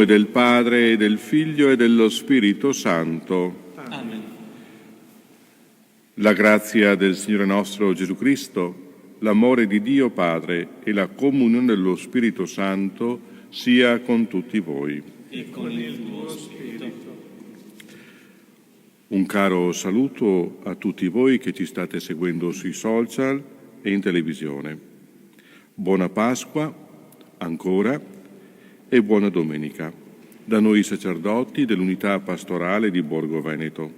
nome del Padre, e del Figlio, e dello Spirito Santo. Amen. La grazia del Signore nostro Gesù Cristo, l'amore di Dio Padre e la comunione dello Spirito Santo sia con tutti voi. E con il tuo spirito. Un caro saluto a tutti voi che ci state seguendo sui social e in televisione. Buona Pasqua ancora e buona domenica da noi sacerdoti dell'unità pastorale di Borgo Veneto,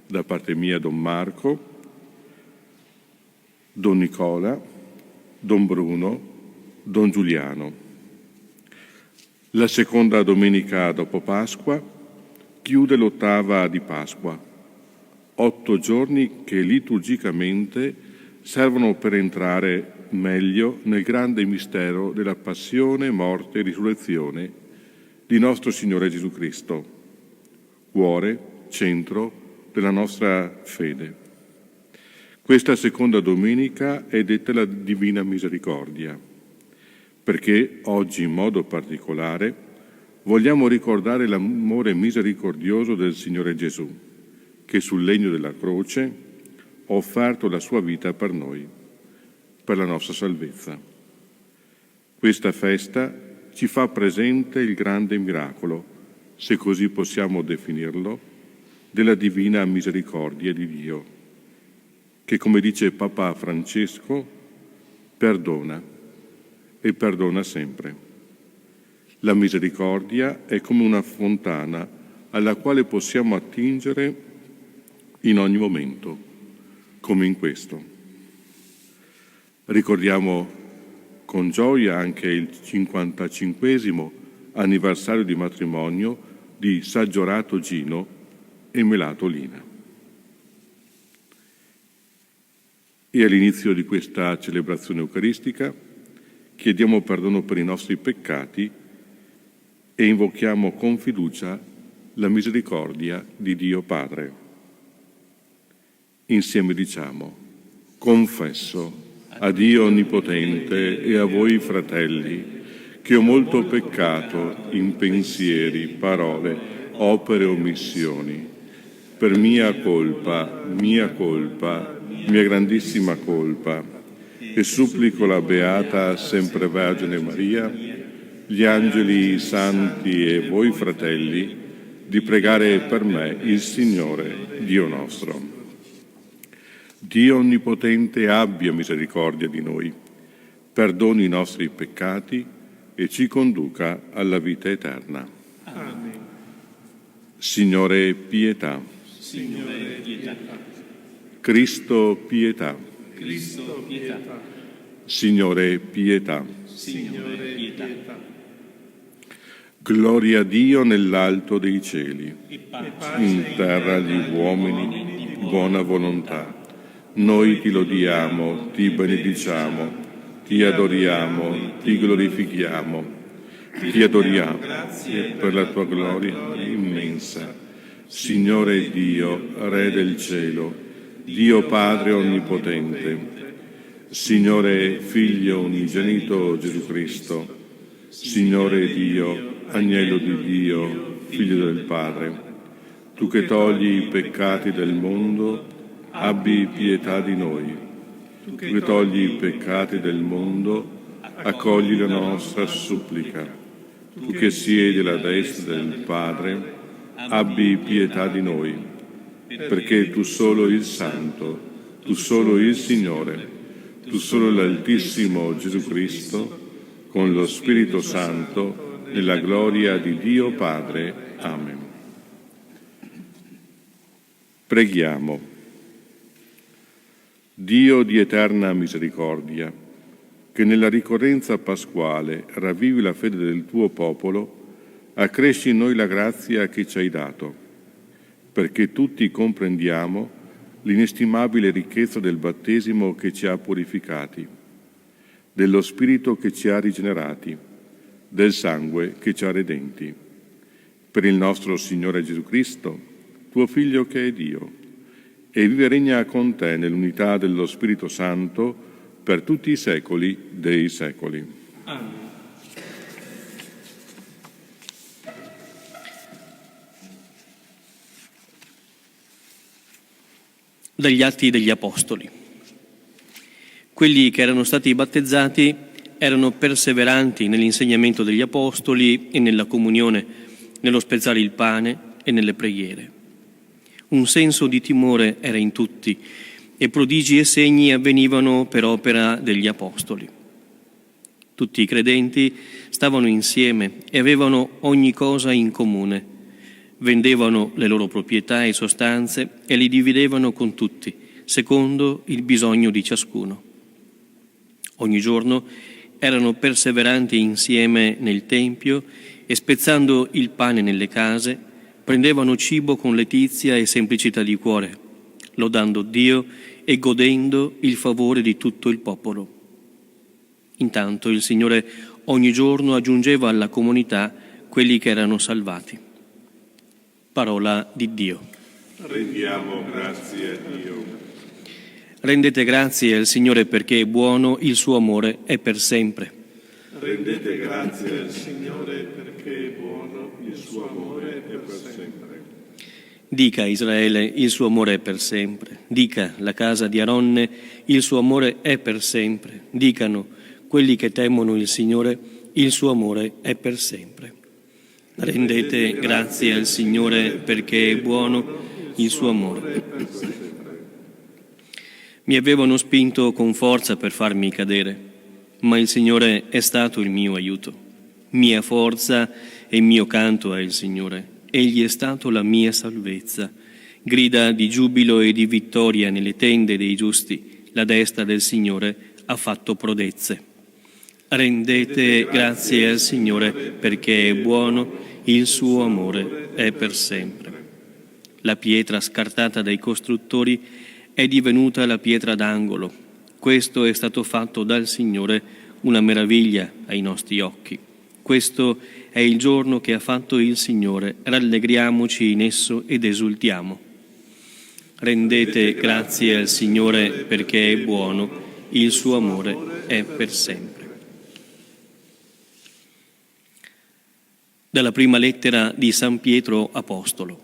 da parte mia Don Marco, Don Nicola, Don Bruno, Don Giuliano. La seconda domenica dopo Pasqua chiude l'ottava di Pasqua, 8 giorni che liturgicamente servono per entrare meglio nel grande mistero della passione, morte e risurrezione di nostro Signore Gesù Cristo, cuore, centro della nostra fede. Questa seconda domenica è detta la Divina Misericordia, perché oggi in modo particolare vogliamo ricordare l'amore misericordioso del Signore Gesù, che sul legno della croce ha offerto la sua vita per noi, per la nostra salvezza. Questa festa ci fa presente il grande miracolo, se così possiamo definirlo, della divina misericordia di Dio, che, come dice Papa Francesco, perdona e perdona sempre. La misericordia è come una fontana alla quale possiamo attingere in ogni momento, come in questo. Ricordiamo con gioia anche il 55° anniversario di matrimonio di Saggiorato Gino e Melato Lina. E all'inizio di questa celebrazione eucaristica chiediamo perdono per i nostri peccati e invochiamo con fiducia la misericordia di Dio Padre. Insieme diciamo: confesso a Dio Onnipotente e a voi fratelli, che ho molto peccato in pensieri, parole, opere e omissioni, per mia colpa, mia grandissima colpa, e supplico la Beata Sempre Vergine Maria, gli angeli, i santi e voi fratelli, di pregare per me il Signore, Dio nostro. Dio Onnipotente abbia misericordia di noi, perdoni i nostri peccati e ci conduca alla vita eterna. Amen. Signore, pietà. Signore, pietà. Cristo, pietà. Cristo, pietà. Signore, pietà. Signore, pietà. Gloria a Dio nell'alto dei cieli, E pace in terra agli uomini di buona volontà. Noi ti lodiamo, ti benediciamo, ti adoriamo, ti glorifichiamo, ti adoriamo per la tua gloria immensa. Signore Dio, Re del cielo, Dio Padre Onnipotente, Signore Figlio unigenito Gesù Cristo, Signore Dio, Agnello di Dio, Figlio del Padre, tu che togli i peccati del mondo, abbi pietà di noi. Tu che togli i peccati del mondo, accogli la nostra supplica. Tu che siedi alla destra del Padre, abbi pietà di noi, perché tu solo il Santo, tu solo il Signore, tu solo l'Altissimo Gesù Cristo, con lo Spirito Santo, nella gloria di Dio Padre. Amen. Preghiamo. Dio di eterna misericordia, che nella ricorrenza pasquale ravvivi la fede del tuo popolo, accresci in noi la grazia che ci hai dato, perché tutti comprendiamo l'inestimabile ricchezza del battesimo che ci ha purificati, dello Spirito che ci ha rigenerati, del sangue che ci ha redenti. Per il nostro Signore Gesù Cristo, tuo Figlio che è Dio, e vive e regna con te nell'unità dello Spirito Santo per tutti i secoli dei secoli. Amen. Dagli Atti degli Apostoli. Quelli che erano stati battezzati erano perseveranti nell'insegnamento degli Apostoli e nella comunione, nello spezzare il pane e nelle preghiere. Un senso di timore era in tutti e prodigi e segni avvenivano per opera degli Apostoli. Tutti i credenti stavano insieme e avevano ogni cosa in comune. Vendevano le loro proprietà e sostanze e li dividevano con tutti, secondo il bisogno di ciascuno. Ogni giorno erano perseveranti insieme nel Tempio e spezzando il pane nelle case, prendevano cibo con letizia e semplicità di cuore, lodando Dio e godendo il favore di tutto il popolo. Intanto il Signore ogni giorno aggiungeva alla comunità quelli che erano salvati. Parola di Dio. Rendiamo grazie a Dio. Rendete grazie al Signore perché è buono, il suo amore è per sempre. Rendete grazie al Signore perché è buono, il suo amore è per sempre. Dica Israele, il suo amore è per sempre. Dica la casa di Aronne, il suo amore è per sempre. Dicano quelli che temono il Signore, il suo amore è per sempre. Rendete grazie al Signore perché è buono, il suo amore. Mi avevano spinto con forza per farmi cadere, ma il Signore è stato il mio aiuto. Mia forza e mio canto è il Signore. Egli è stato la mia salvezza. Grida di giubilo e di vittoria nelle tende dei giusti. La destra del Signore ha fatto prodezze. Rendete grazie al Signore perché è buono, il suo amore è per sempre. La pietra scartata dai costruttori è divenuta la pietra d'angolo. Questo è stato fatto dal Signore, una meraviglia ai nostri occhi. Questo è il giorno che ha fatto il Signore, rallegriamoci in esso ed esultiamo. Rendete grazie al Signore perché è buono, il suo amore è per sempre. Dalla prima lettera di San Pietro Apostolo.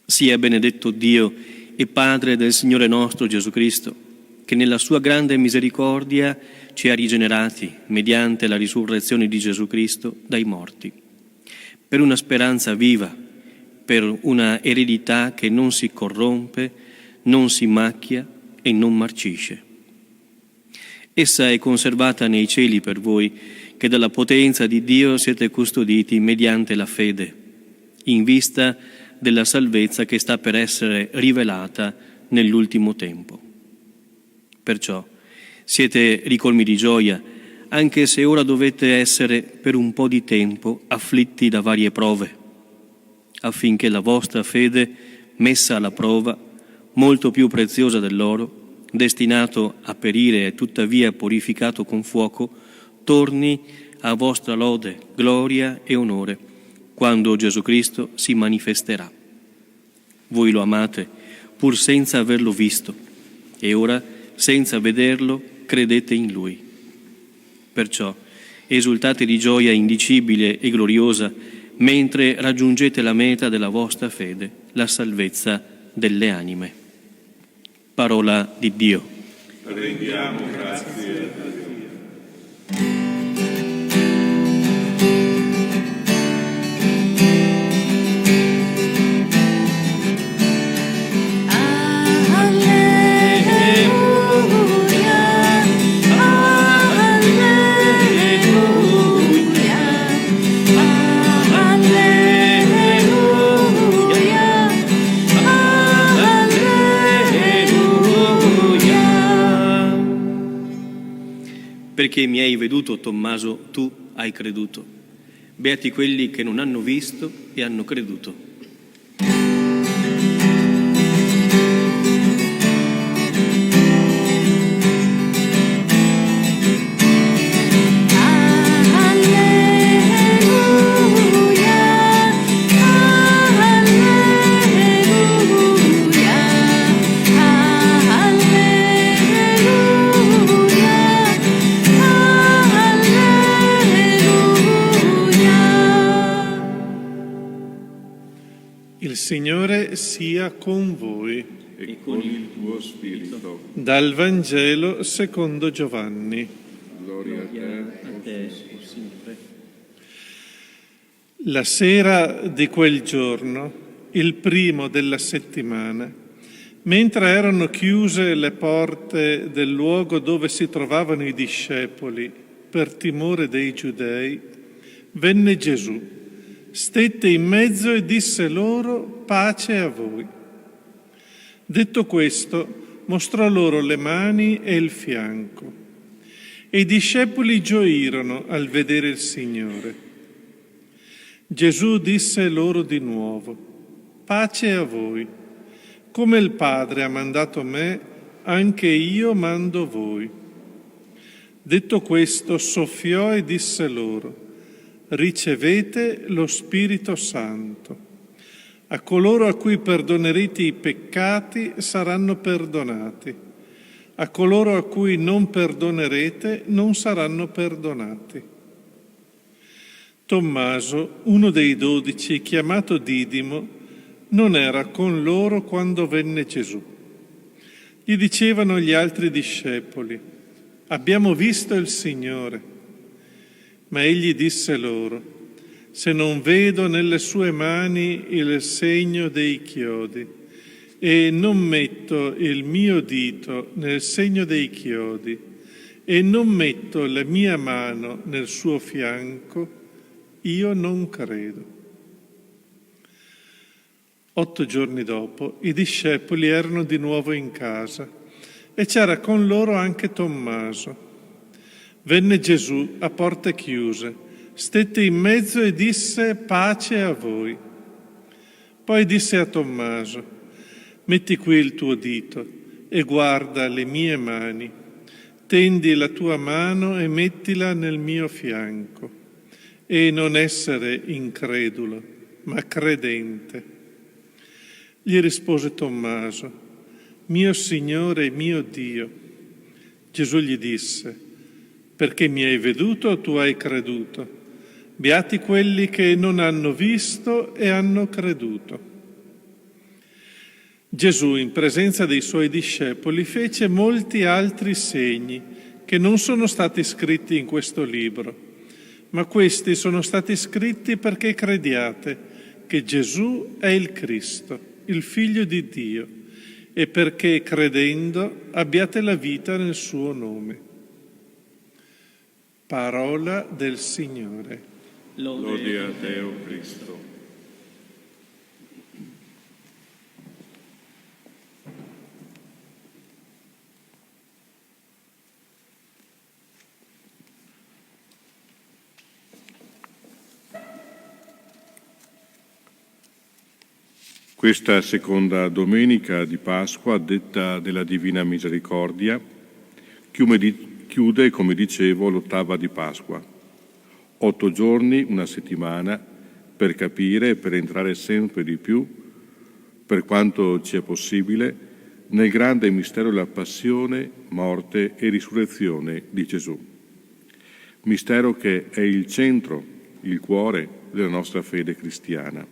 Sia benedetto Dio e Padre del Signore nostro Gesù Cristo, che nella sua grande misericordia ci ha rigenerati mediante la risurrezione di Gesù Cristo dai morti, per una speranza viva, per una eredità che non si corrompe, non si macchia e non marcisce. Essa è conservata nei cieli per voi, che dalla potenza di Dio siete custoditi mediante la fede, in vista della salvezza che sta per essere rivelata nell'ultimo tempo. Perciò siete ricolmi di gioia, anche se ora dovete essere per un po' di tempo afflitti da varie prove, affinché la vostra fede, messa alla prova, molto più preziosa dell'oro, destinato a perire e tuttavia purificato con fuoco, torni a vostra lode, gloria e onore, quando Gesù Cristo si manifesterà. Voi lo amate, pur senza averlo visto, e ora, senza vederlo, credete in Lui. Perciò esultate di gioia indicibile e gloriosa, mentre raggiungete la meta della vostra fede, la salvezza delle anime. Parola di Dio. Rendiamo grazie a Dio. Perché mi hai veduto, Tommaso, tu hai creduto. Beati quelli che non hanno visto e hanno creduto. Il Signore sia con voi. e con il tuo spirito. Dal Vangelo secondo Giovanni. Gloria a te. A te, o Signore. La sera di quel giorno, il primo della settimana, mentre erano chiuse le porte del luogo dove si trovavano i discepoli per timore dei giudei, venne Gesù, stette in mezzo e disse loro: pace a voi. Detto questo, mostrò loro le mani e il fianco. E i discepoli gioirono al vedere il Signore. Gesù disse loro di nuovo: pace a voi. Come il Padre ha mandato me, anche io mando voi. Detto questo, soffiò e disse loro: ricevete lo Spirito Santo. A coloro a cui perdonerete i peccati saranno perdonati. A coloro a cui non perdonerete non saranno perdonati. Tommaso, uno dei 12, chiamato Didimo, non era con loro quando venne Gesù. Gli dicevano gli altri discepoli: abbiamo visto il Signore. Ma egli disse loro: se non vedo nelle sue mani il segno dei chiodi e non metto il mio dito nel segno dei chiodi e non metto la mia mano nel suo fianco, io non credo. 8 giorni dopo i discepoli erano di nuovo in casa e c'era con loro anche Tommaso. Venne Gesù a porte chiuse, stette in mezzo e disse: pace a voi. Poi disse a Tommaso: metti qui il tuo dito e guarda le mie mani. Tendi la tua mano e mettila nel mio fianco. E non essere incredulo, ma credente. Gli rispose Tommaso: mio Signore e mio Dio. Gesù gli disse: perché mi hai veduto, tu hai creduto. Beati quelli che non hanno visto e hanno creduto. Gesù, in presenza dei suoi discepoli, fece molti altri segni che non sono stati scritti in questo libro, ma questi sono stati scritti perché crediate che Gesù è il Cristo, il Figlio di Dio, e perché credendo abbiate la vita nel suo nome. Parola del Signore. Lode a te, o Cristo. Questa seconda domenica di Pasqua, detta della Divina Misericordia, chiude, come dicevo, l'ottava di Pasqua. 8 giorni, una settimana, per capire e per entrare sempre di più, per quanto ci è possibile, nel grande mistero della passione, morte e risurrezione di Gesù. Mistero che è il centro, il cuore della nostra fede cristiana.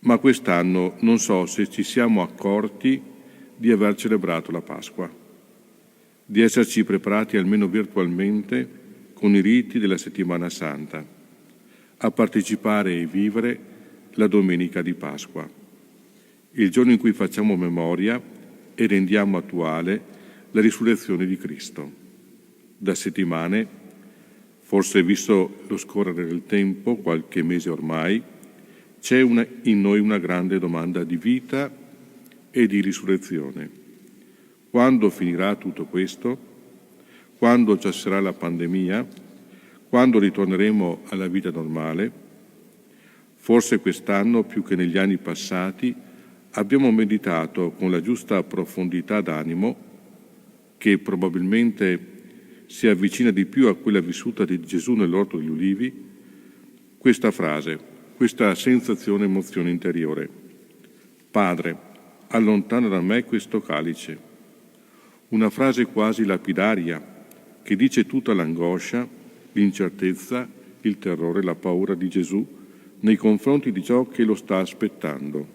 Ma quest'anno non so se ci siamo accorti di aver celebrato la Pasqua, di esserci preparati almeno virtualmente con i riti della Settimana Santa, a partecipare e vivere la Domenica di Pasqua, il giorno in cui facciamo memoria e rendiamo attuale la risurrezione di Cristo. Da settimane, forse visto lo scorrere del tempo, qualche mese ormai, c'è in noi una grande domanda di vita e di risurrezione. Quando finirà tutto questo? Quando cesserà la pandemia? Quando ritorneremo alla vita normale? Forse quest'anno, più che negli anni passati, abbiamo meditato con la giusta profondità d'animo, che probabilmente si avvicina di più a quella vissuta di Gesù nell'Orto degli Ulivi, questa frase, questa sensazione, emozione interiore. Padre, allontana da me questo calice. Una frase quasi lapidaria che dice tutta l'angoscia, l'incertezza, il terrore, la paura di Gesù nei confronti di ciò che lo sta aspettando.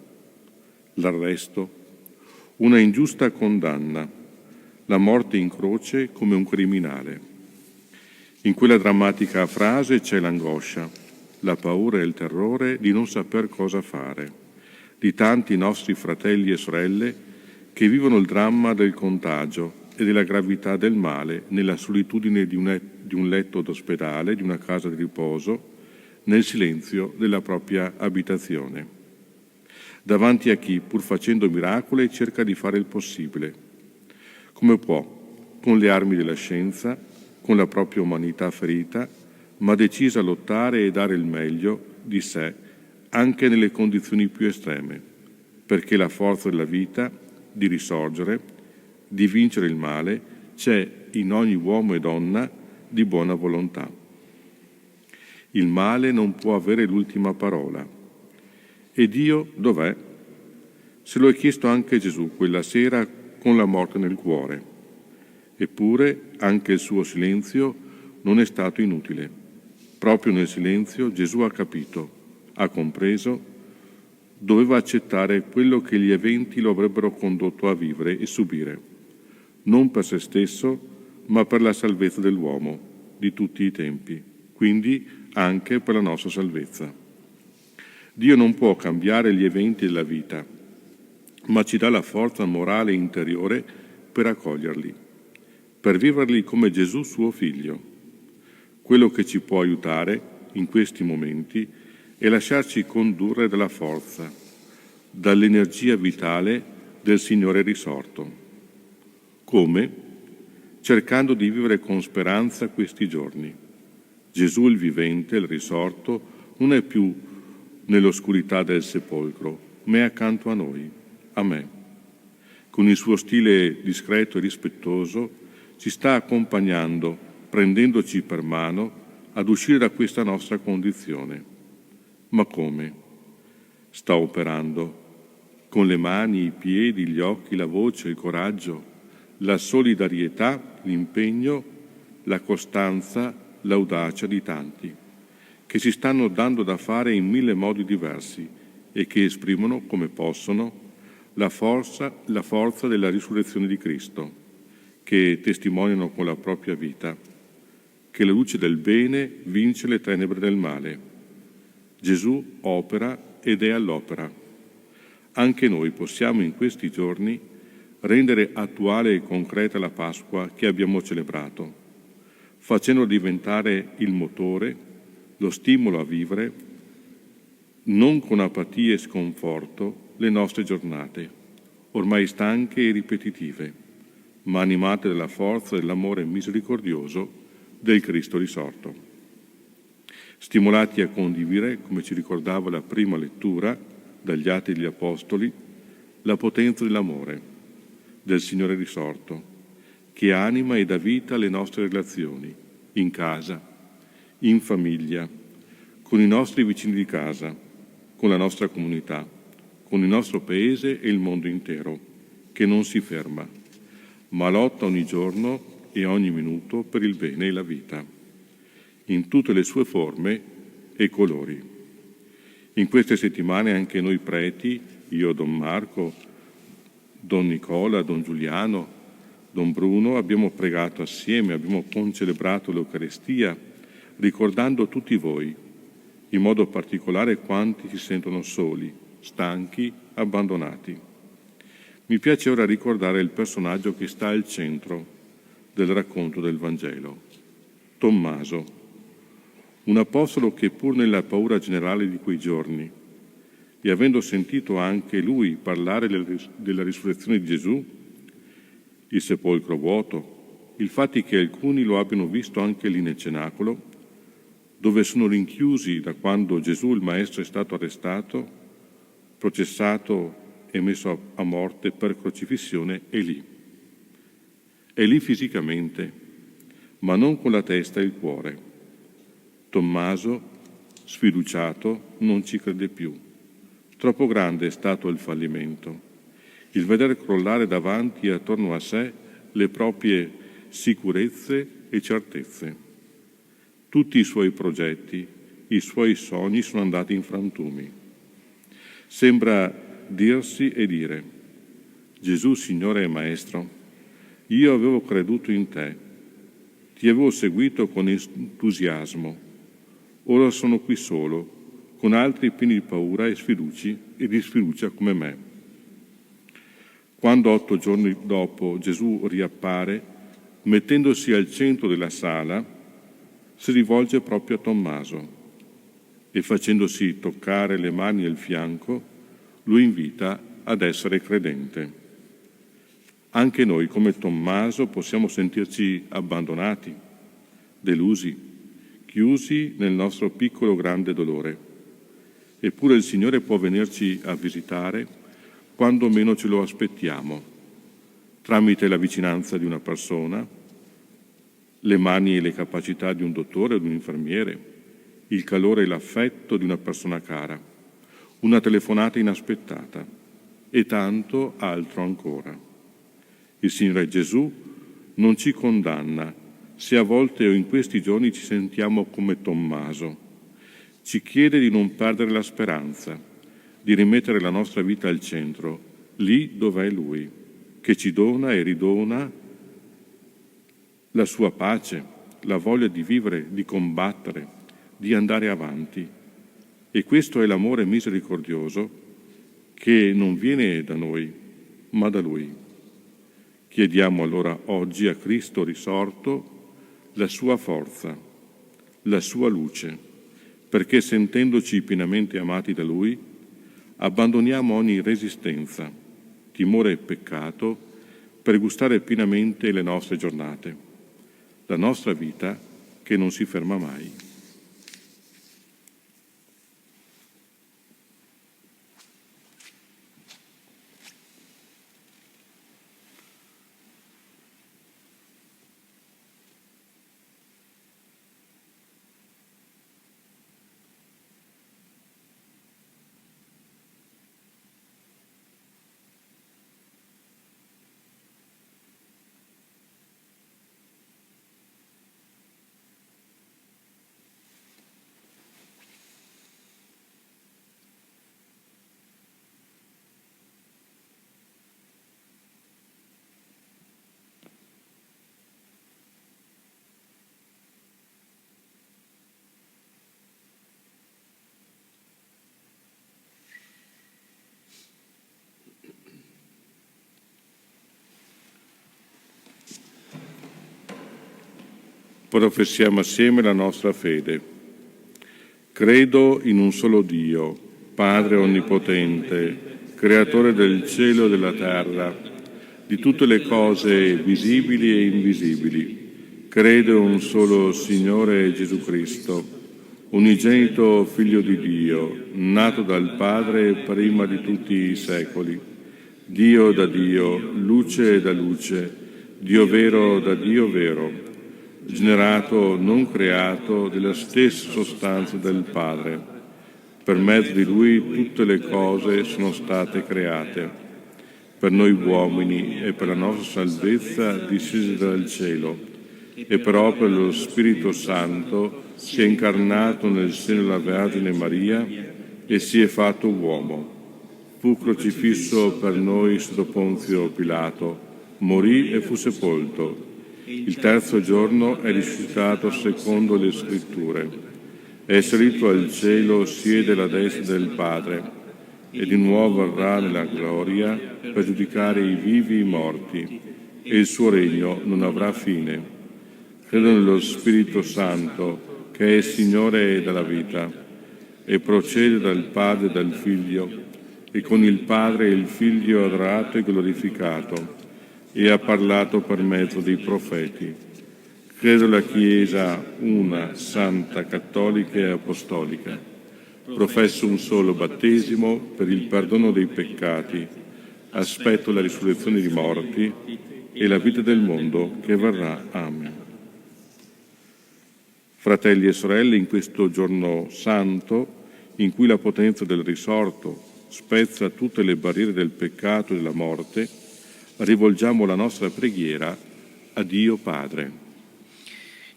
L'arresto, una ingiusta condanna, la morte in croce come un criminale. In quella drammatica frase c'è l'angoscia, la paura e il terrore di non saper cosa fare, di tanti nostri fratelli e sorelle che vivono il dramma del contagio e della gravità del male nella solitudine di un letto d'ospedale, di una casa di riposo, nel silenzio della propria abitazione, davanti a chi, pur facendo miracoli, cerca di fare il possibile, come può, con le armi della scienza, con la propria umanità ferita, ma decisa a lottare e dare il meglio di sé anche nelle condizioni più estreme, perché la forza della vita, di risorgere, di vincere il male, c'è in ogni uomo e donna di buona volontà. Il male non può avere l'ultima parola. E Dio dov'è? Se lo è chiesto anche Gesù quella sera con la morte nel cuore. Eppure anche il suo silenzio non è stato inutile. Proprio nel silenzio Gesù ha capito, ha compreso, doveva accettare quello che gli eventi lo avrebbero condotto a vivere e subire, non per se stesso, ma per la salvezza dell'uomo di tutti i tempi, quindi anche per la nostra salvezza. Dio non può cambiare gli eventi della vita, ma ci dà la forza morale interiore per accoglierli, per viverli come Gesù suo figlio. Quello che ci può aiutare in questi momenti è lasciarci condurre dalla forza, dall'energia vitale del Signore risorto. Come? Cercando di vivere con speranza questi giorni. Gesù il vivente, il risorto, non è più nell'oscurità del sepolcro, ma è accanto a noi, a me. Con il suo stile discreto e rispettoso ci sta accompagnando, prendendoci per mano ad uscire da questa nostra condizione. Ma come? Sta operando con le mani, i piedi, gli occhi, la voce, il coraggio, la solidarietà, l'impegno, la costanza, l'audacia di tanti, che si stanno dando da fare in 1000 modi diversi e che esprimono, come possono, la forza della risurrezione di Cristo, che testimoniano con la propria vita che la luce del bene vince le tenebre del male. Gesù opera ed è all'opera. Anche noi possiamo in questi giorni rendere attuale e concreta la Pasqua che abbiamo celebrato, facendo diventare il motore, lo stimolo a vivere, non con apatia e sconforto, le nostre giornate, ormai stanche e ripetitive, ma animate dalla forza dell'amore misericordioso del Cristo risorto. Stimolati a condividere, come ci ricordava la prima lettura dagli Atti degli Apostoli, la potenza dell'amore del Signore risorto, che anima e dà vita alle nostre relazioni, in casa, in famiglia, con i nostri vicini di casa, con la nostra comunità, con il nostro paese e il mondo intero, che non si ferma, ma lotta ogni giorno e ogni minuto per il bene e la vita, in tutte le sue forme e colori. In queste settimane anche noi preti, io, Don Marco, Don Nicola, Don Giuliano, Don Bruno, abbiamo pregato assieme, abbiamo concelebrato l'Eucaristia, ricordando tutti voi, in modo particolare quanti si sentono soli, stanchi, abbandonati. Mi piace ora ricordare il personaggio che sta al centro del racconto del Vangelo, Tommaso, un apostolo che pur nella paura generale di quei giorni e avendo sentito anche lui parlare della risurrezione di Gesù, il sepolcro vuoto, il fatto che alcuni lo abbiano visto anche lì nel cenacolo, dove sono rinchiusi da quando Gesù il Maestro è stato arrestato, processato e messo a morte per crocifissione, è lì. È lì fisicamente, ma non con la testa e il cuore. Tommaso, sfiduciato, non ci crede più. Troppo grande è stato il fallimento, il vedere crollare davanti e attorno a sé le proprie sicurezze e certezze. Tutti i suoi progetti, i suoi sogni sono andati in frantumi. Sembra dirsi e dire: Gesù, Signore e Maestro, io avevo creduto in te, ti avevo seguito con entusiasmo. Ora sono qui solo, con altri pieni di paura e di sfiducia come me. Quando 8 giorni dopo Gesù riappare, mettendosi al centro della sala, si rivolge proprio a Tommaso e facendosi toccare le mani e il fianco, lo invita ad essere credente. Anche noi, come Tommaso, possiamo sentirci abbandonati, delusi, chiusi nel nostro piccolo grande dolore. Eppure il Signore può venirci a visitare quando meno ce lo aspettiamo, tramite la vicinanza di una persona, le mani e le capacità di un dottore o di un infermiere, il calore e l'affetto di una persona cara, una telefonata inaspettata e tanto altro ancora. Il Signore Gesù non ci condanna se a volte o in questi giorni ci sentiamo come Tommaso. Ci chiede di non perdere la speranza, di rimettere la nostra vita al centro, lì dove è Lui, che ci dona e ridona la sua pace, la voglia di vivere, di combattere, di andare avanti. E questo è l'amore misericordioso che non viene da noi, ma da Lui. Chiediamo allora oggi a Cristo risorto la sua forza, la sua luce, perché sentendoci pienamente amati da Lui, abbandoniamo ogni resistenza, timore e peccato per gustare pienamente le nostre giornate, la nostra vita che non si ferma mai. Professiamo assieme la nostra fede. Credo in un solo Dio, Padre Onnipotente, Creatore del cielo e della terra, di tutte le cose visibili e invisibili. Credo in un solo Signore Gesù Cristo, unigenito Figlio di Dio, nato dal Padre prima di tutti i secoli, Dio da Dio, luce da luce, Dio vero da Dio vero, generato, non creato, della stessa sostanza del Padre. Per mezzo di Lui tutte le cose sono state create. Per noi uomini e per la nostra salvezza discese dal cielo, e per opera dello Spirito Santo si è incarnato nel seno della Vergine Maria e si è fatto uomo. Fu crocifisso per noi sotto Ponzio Pilato, morì e fu sepolto. Il terzo giorno è risuscitato secondo le Scritture. È salito al cielo, siede alla destra del Padre, e di nuovo verrà nella gloria per giudicare i vivi e i morti, e il suo regno non avrà fine. Credo nello Spirito Santo, che è Signore della vita, e procede dal Padre e dal Figlio, e con il Padre e il Figlio adorato e glorificato, e ha parlato per mezzo dei profeti. Credo alla Chiesa una, santa, cattolica e apostolica. Professo un solo battesimo per il perdono dei peccati. Aspetto la risurrezione dei morti e la vita del mondo che verrà. Amen. Fratelli e sorelle, in questo giorno santo, in cui la potenza del risorto spezza tutte le barriere del peccato e della morte, rivolgiamo la nostra preghiera a Dio Padre.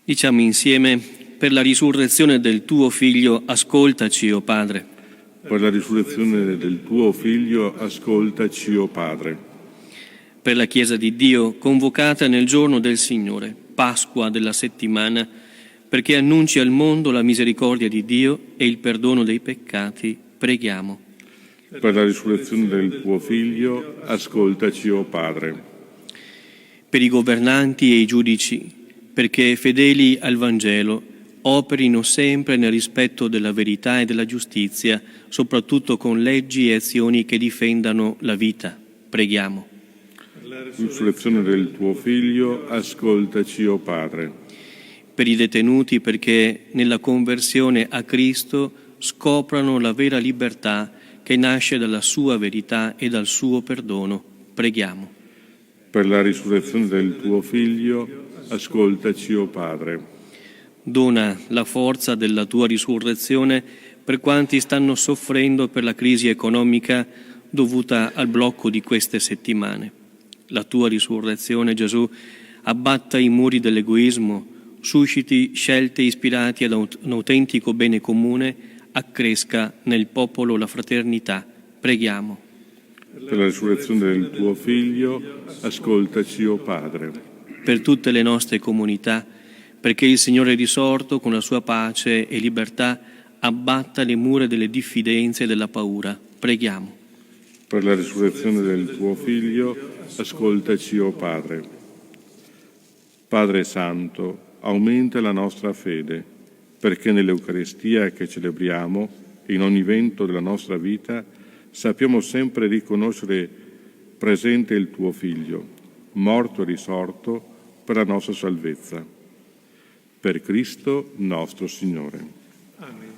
Diciamo insieme: per la risurrezione del tuo Figlio, ascoltaci, o Padre. Per la risurrezione del tuo Figlio, ascoltaci, o Padre. per la Chiesa di Dio convocata nel giorno del Signore, Pasqua della settimana, perché annunci al mondo la misericordia di Dio e il perdono dei peccati, preghiamo. Per la risurrezione del tuo Figlio, ascoltaci, o Padre. Per i governanti e i giudici, perché fedeli al Vangelo operino sempre nel rispetto della verità e della giustizia, soprattutto con leggi e azioni che difendano la vita. Preghiamo. Per la risurrezione del tuo Figlio, ascoltaci, o Padre. Per i detenuti, perché nella conversione a Cristo scoprano la vera libertà che nasce dalla sua verità e dal suo perdono. Preghiamo. Per la risurrezione del tuo Figlio, ascoltaci, o Padre. Dona la forza della tua risurrezione per quanti stanno soffrendo per la crisi economica dovuta al blocco di queste settimane. La tua risurrezione, Gesù, abbatta i muri dell'egoismo, susciti scelte ispirate ad un autentico bene comune, accresca nel popolo la fraternità. Preghiamo. Per la risurrezione del tuo Figlio, ascoltaci, o Padre. Per tutte le nostre comunità, perché il Signore risorto con la sua pace e libertà abbatta le mura delle diffidenze e della paura. Preghiamo. Per la risurrezione del tuo Figlio, ascoltaci, o Padre. Padre Santo, aumenta la nostra fede, perché nell'Eucaristia che celebriamo e in ogni evento della nostra vita sappiamo sempre riconoscere presente il tuo Figlio, morto e risorto per la nostra salvezza. Per Cristo nostro Signore. Amen.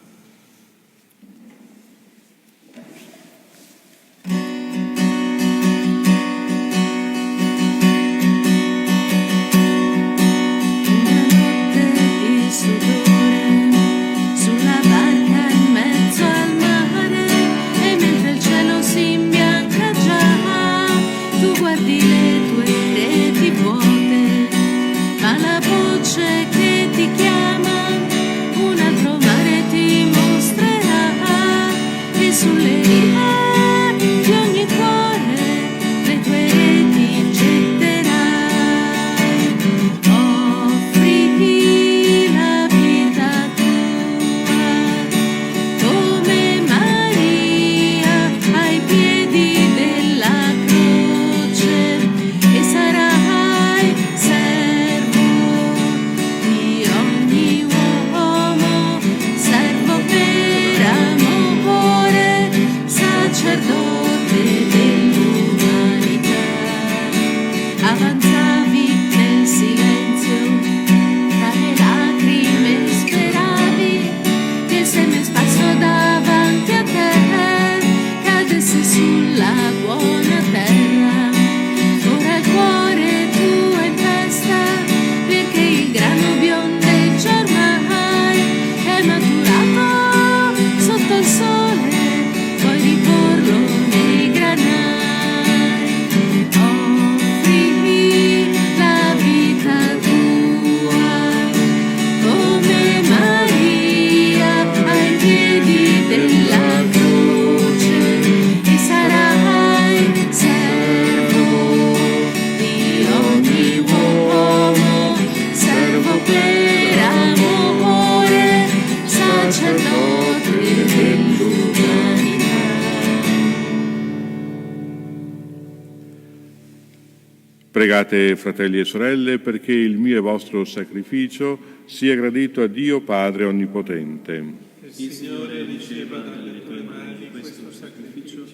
Pregate, fratelli e sorelle, perché il mio e vostro sacrificio sia gradito a Dio Padre Onnipotente. Il Signore riceva dalle tue mani questo sacrificio,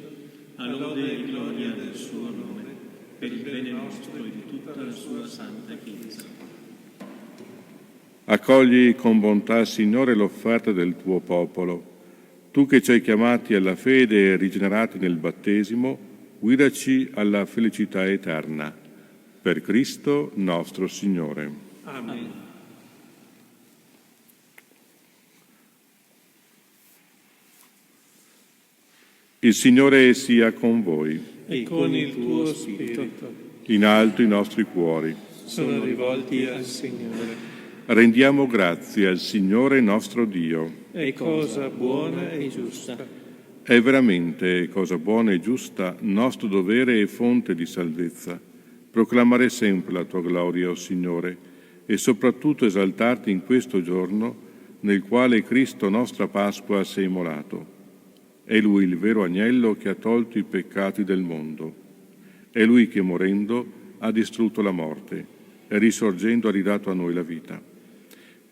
a lode e gloria del suo nome, per il bene nostro e di tutta la sua santa Chiesa. Accogli con bontà, Signore, l'offerta del tuo popolo. Tu che ci hai chiamati alla fede e rigenerati nel battesimo, guidaci alla felicità eterna. Per Cristo nostro Signore. Amen. Il Signore sia con voi. E con il tuo spirito. In alto i nostri cuori. Sono rivolti al Signore. Rendiamo grazie al Signore nostro Dio. È cosa buona e giusta. È veramente cosa buona e giusta, nostro dovere e fonte di salvezza, proclamare sempre la tua gloria, o Signore, e soprattutto esaltarti in questo giorno nel quale Cristo, nostra Pasqua, si è immolato. È Lui il vero agnello che ha tolto i peccati del mondo. È Lui che, morendo, ha distrutto la morte e risorgendo ha ridato a noi la vita.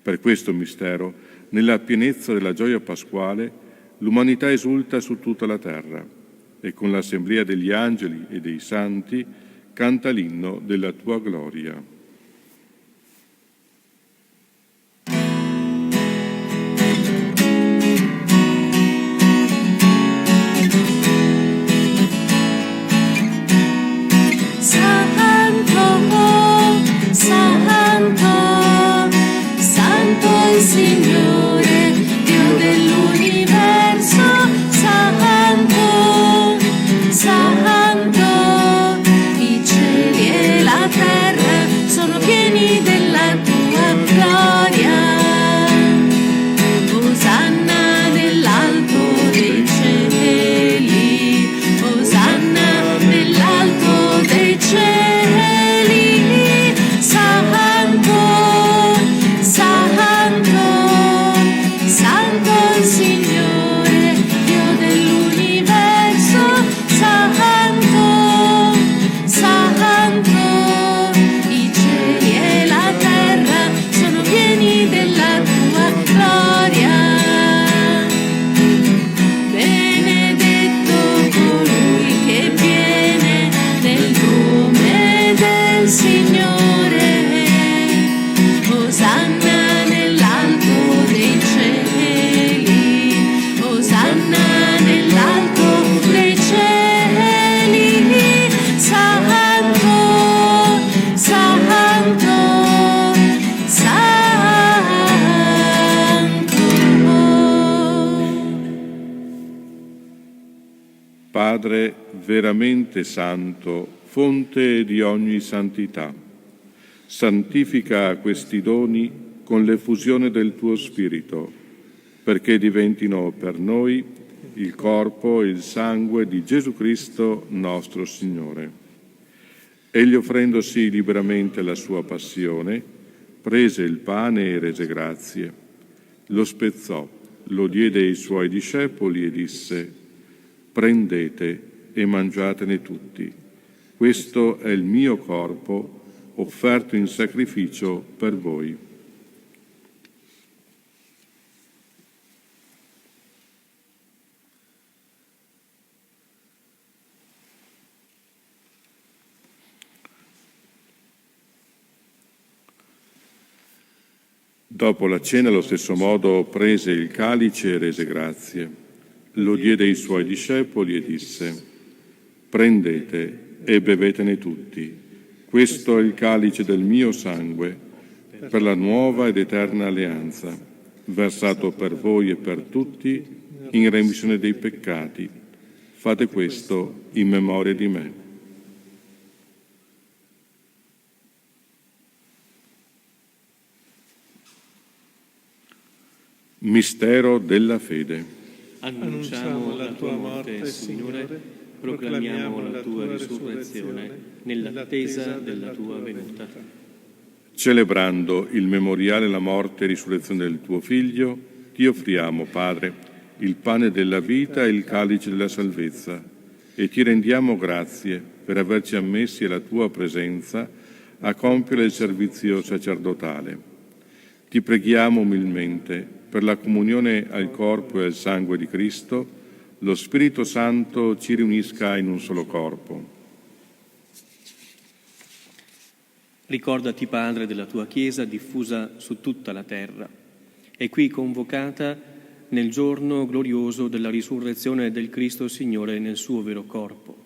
Per questo mistero, nella pienezza della gioia pasquale, l'umanità esulta su tutta la terra e con l'assemblea degli angeli e dei santi canta l'inno della tua gloria. Signore, Dio dell'universo, santo, santo, i cieli e la terra sono pieni della tua gloria. Osanna nell'alto dei cieli, Osanna nell'alto dei cieli. Padre veramente santo, fonte di ogni santità, santifica questi doni con l'effusione del tuo Spirito, perché diventino per noi il corpo e il sangue di Gesù Cristo nostro Signore. Egli, offrendosi liberamente alla sua passione, prese il pane e rese grazie, lo spezzò, lo diede ai suoi discepoli e disse: prendete e mangiatene tutti. Questo è il mio corpo, offerto in sacrificio per voi. Dopo la cena, allo stesso modo, prese il calice e rese grazie. Lo diede ai suoi discepoli e disse: prendete e bevetene tutti. Questo è il calice del mio sangue, per la nuova ed eterna alleanza, versato per voi e per tutti in remissione dei peccati. Fate questo in memoria di me. Mistero della fede. Annunciamo la tua morte, Signore, proclamiamo la tua risurrezione nell'attesa della tua venuta. Celebrando il memoriale della morte e risurrezione del tuo Figlio, ti offriamo, Padre, il pane della vita e il calice della salvezza, e ti rendiamo grazie per averci ammessi alla tua presenza a compiere il servizio sacerdotale. Ti preghiamo umilmente per la comunione al corpo e al sangue di Cristo, lo Spirito Santo ci riunisca in un solo corpo. Ricordati, Padre, della tua Chiesa diffusa su tutta la terra e qui convocata nel giorno glorioso della risurrezione del Cristo Signore nel suo vero corpo.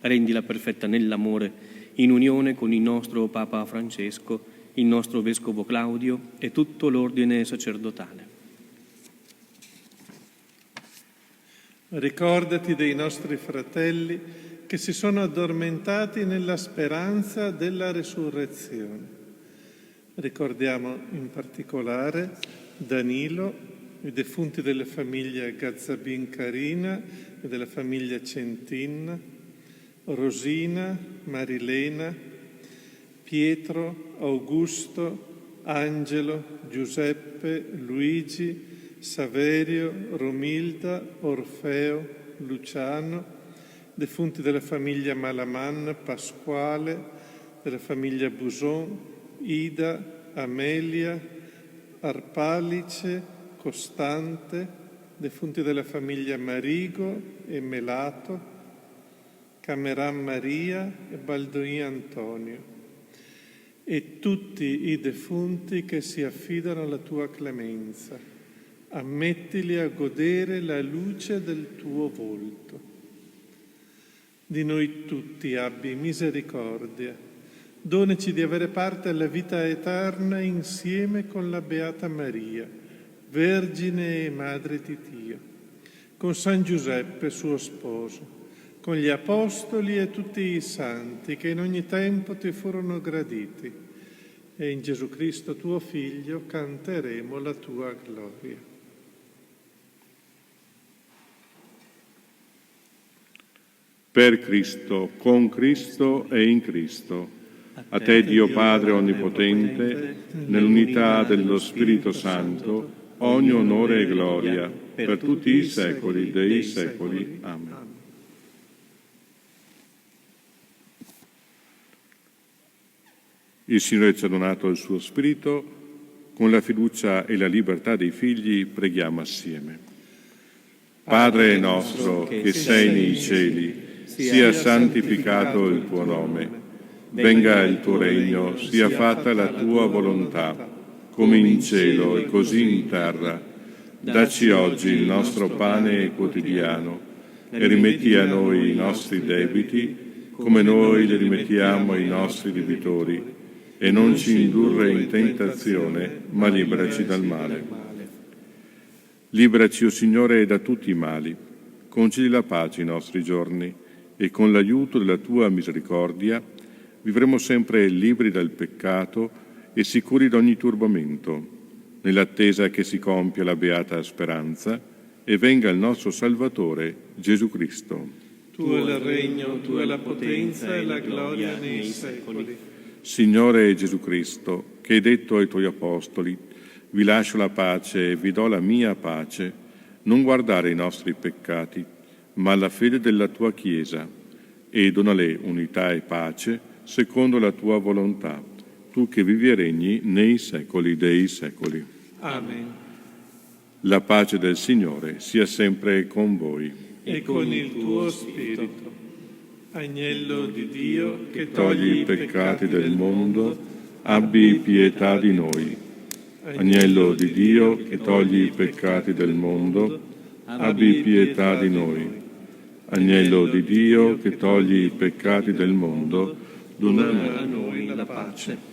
Rendila perfetta nell'amore, in unione con il nostro Papa Francesco, il nostro Vescovo Claudio e tutto l'ordine sacerdotale. Ricordati dei nostri fratelli che si sono addormentati nella speranza della resurrezione. Ricordiamo in particolare Danilo, i defunti delle famiglie Gazzabin Carina e della famiglia Centin, Rosina, Marilena, Pietro, Augusto, Angelo, Giuseppe, Luigi, Saverio, Romilda, Orfeo, Luciano, defunti della famiglia Malaman, Pasquale, della famiglia Buson, Ida, Amelia, Arpalice, Costante, defunti della famiglia Marigo e Melato, Cameran Maria e Baldoì Antonio, e tutti i defunti che si affidano alla tua clemenza. Ammettili a godere la luce del tuo volto. Di noi tutti abbi misericordia. Donaci di avere parte alla vita eterna insieme con la Beata Maria, Vergine e Madre di Dio, con San Giuseppe, suo sposo, con gli Apostoli e tutti i santi che in ogni tempo ti furono graditi. E in Gesù Cristo, tuo Figlio, canteremo la tua gloria. Per Cristo, con Cristo e in Cristo. A te, Dio Padre Onnipotente, nell'unità dello Spirito Santo, ogni onore e gloria per tutti i secoli dei secoli. Amen. Il Signore ci ha donato il suo Spirito, con la fiducia e la libertà dei figli preghiamo assieme. Padre nostro che sei nei cieli, sia santificato il tuo nome. Venga il tuo regno, sia fatta la tua volontà, come in cielo e così in terra. Dacci oggi il nostro pane quotidiano e rimetti a noi i nostri debiti, come noi li rimettiamo ai nostri debitori. E non ci indurre in tentazione, ma liberaci dal male. Liberaci, o Signore, da tutti i mali. Concedi la pace ai nostri giorni e con l'aiuto della tua misericordia vivremo sempre liberi dal peccato e sicuri da ogni turbamento, nell'attesa che si compia la beata speranza e venga il nostro Salvatore, Gesù Cristo. Tuo è il regno, tua è la potenza e la gloria nei secoli. Signore Gesù Cristo, che hai detto ai tuoi apostoli, vi lascio la pace e vi do la mia pace, non guardare i nostri peccati, ma la fede della tua Chiesa, e donale unità e pace secondo la tua volontà, tu che vivi e regni nei secoli dei secoli. Amen. La pace del Signore sia sempre con voi. E con il tuo spirito. Agnello di Dio che Togli i peccati del mondo, abbi pietà di noi. Agnello di Dio che togli i peccati del mondo, abbi pietà di noi. Agnello di Dio che togli i peccati del mondo, dona a noi la pace.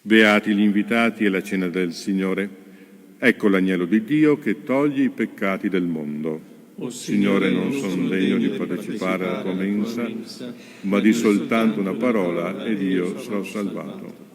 Beati gli invitati alla cena del Signore. Ecco l'agnello di Dio che toglie i peccati del mondo. O Signore, non sono degno di partecipare alla tua mensa, ma di soltanto una parola ed io sarò salvato.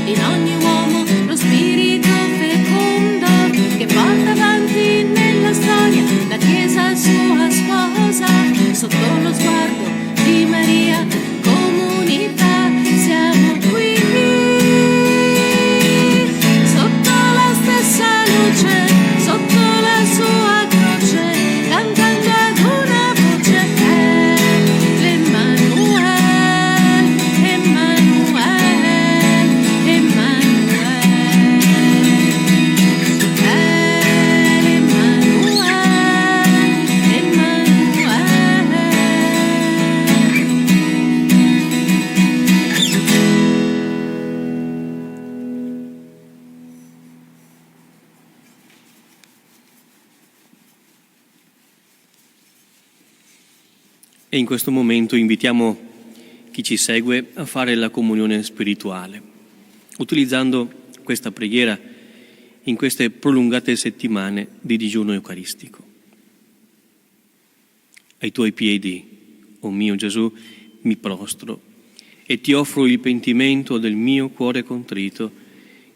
In ogni uomo lo spirito E in questo momento invitiamo chi ci segue a fare la comunione spirituale, utilizzando questa preghiera in queste prolungate settimane di digiuno eucaristico. Ai tuoi piedi, o mio Gesù, mi prostro e ti offro il pentimento del mio cuore contrito,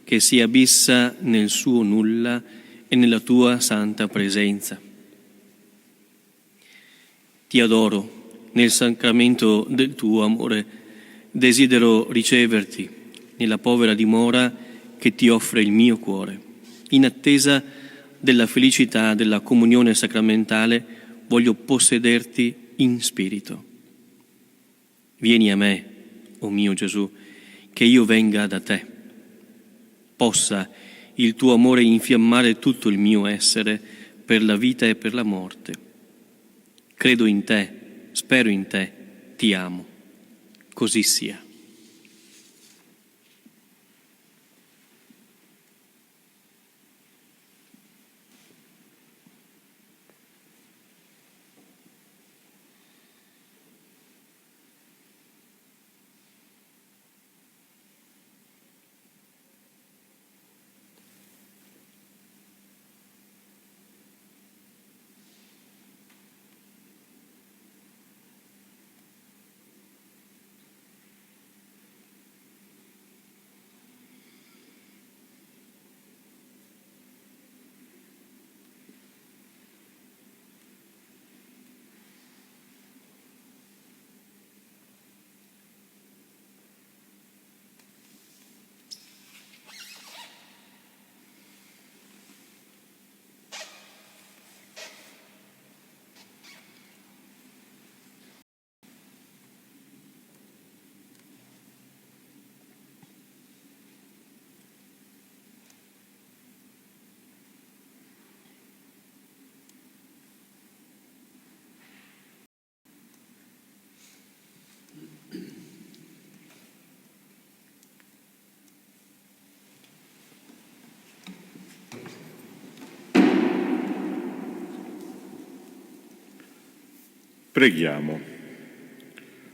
che si abissa nel suo nulla e nella tua santa presenza. Ti adoro nel sacramento del tuo amore, desidero riceverti nella povera dimora che ti offre il mio cuore. In attesa della felicità della comunione sacramentale, voglio possederti in spirito. Vieni a me, o mio Gesù, che io venga da te. Possa il tuo amore infiammare tutto il mio essere per la vita e per la morte. Credo in te, spero in te, ti amo. Così sia. Preghiamo.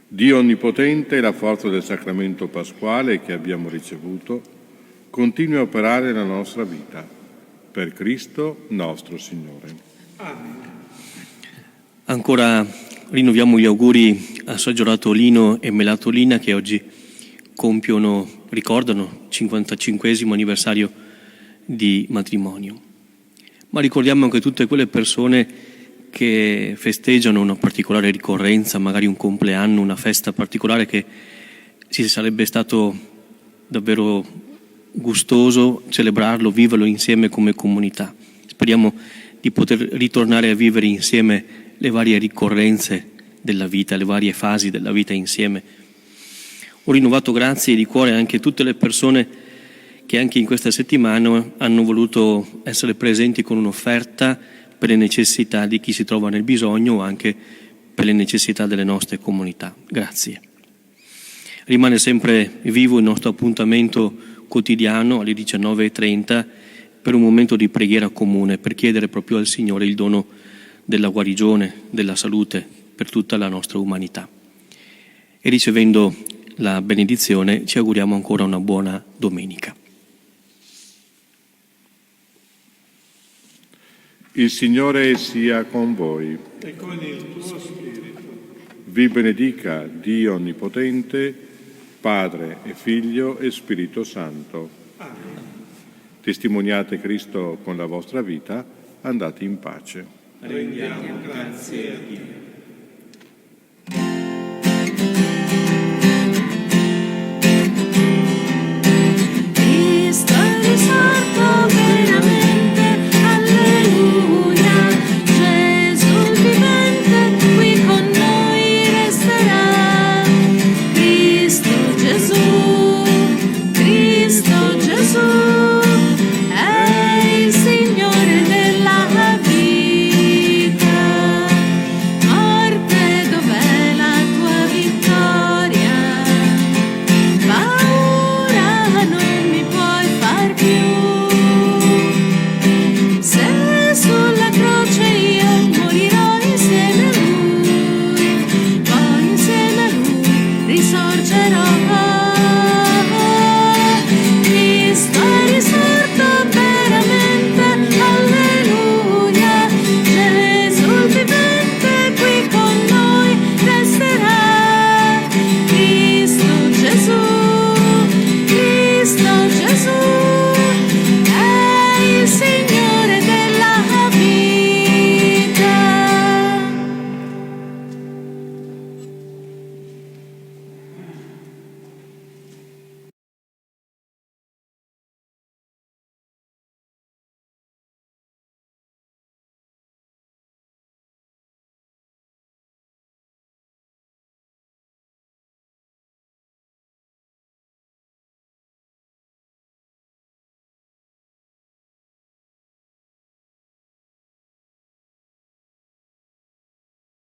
Dio Onnipotente, la forza del sacramento pasquale che abbiamo ricevuto, continui a operare nella nostra vita. Per Cristo nostro Signore. Amen. Ancora rinnoviamo gli auguri a Suor Giorato Lino e Melato Lina, che oggi ricordano il 55esimo anniversario di matrimonio. Ma ricordiamo anche tutte quelle persone che festeggiano una particolare ricorrenza, magari un compleanno, una festa particolare che ci sarebbe stato davvero gustoso celebrarlo, viverlo insieme come comunità. Speriamo di poter ritornare a vivere insieme le varie ricorrenze della vita, le varie fasi della vita insieme. Ho rinnovato grazie di cuore anche a tutte le persone che anche in questa settimana hanno voluto essere presenti con un'offerta per le necessità di chi si trova nel bisogno o anche per le necessità delle nostre comunità. Grazie. Rimane sempre vivo il nostro appuntamento quotidiano alle 19:30 per un momento di preghiera comune, per chiedere proprio al Signore il dono della guarigione, della salute per tutta la nostra umanità. E ricevendo la benedizione ci auguriamo ancora una buona domenica. Il Signore sia con voi. E con il tuo spirito. Vi benedica Dio Onnipotente, Padre e Figlio e Spirito Santo. Amen. Testimoniate Cristo con la vostra vita, andate in pace. Rendiamo grazie a Dio.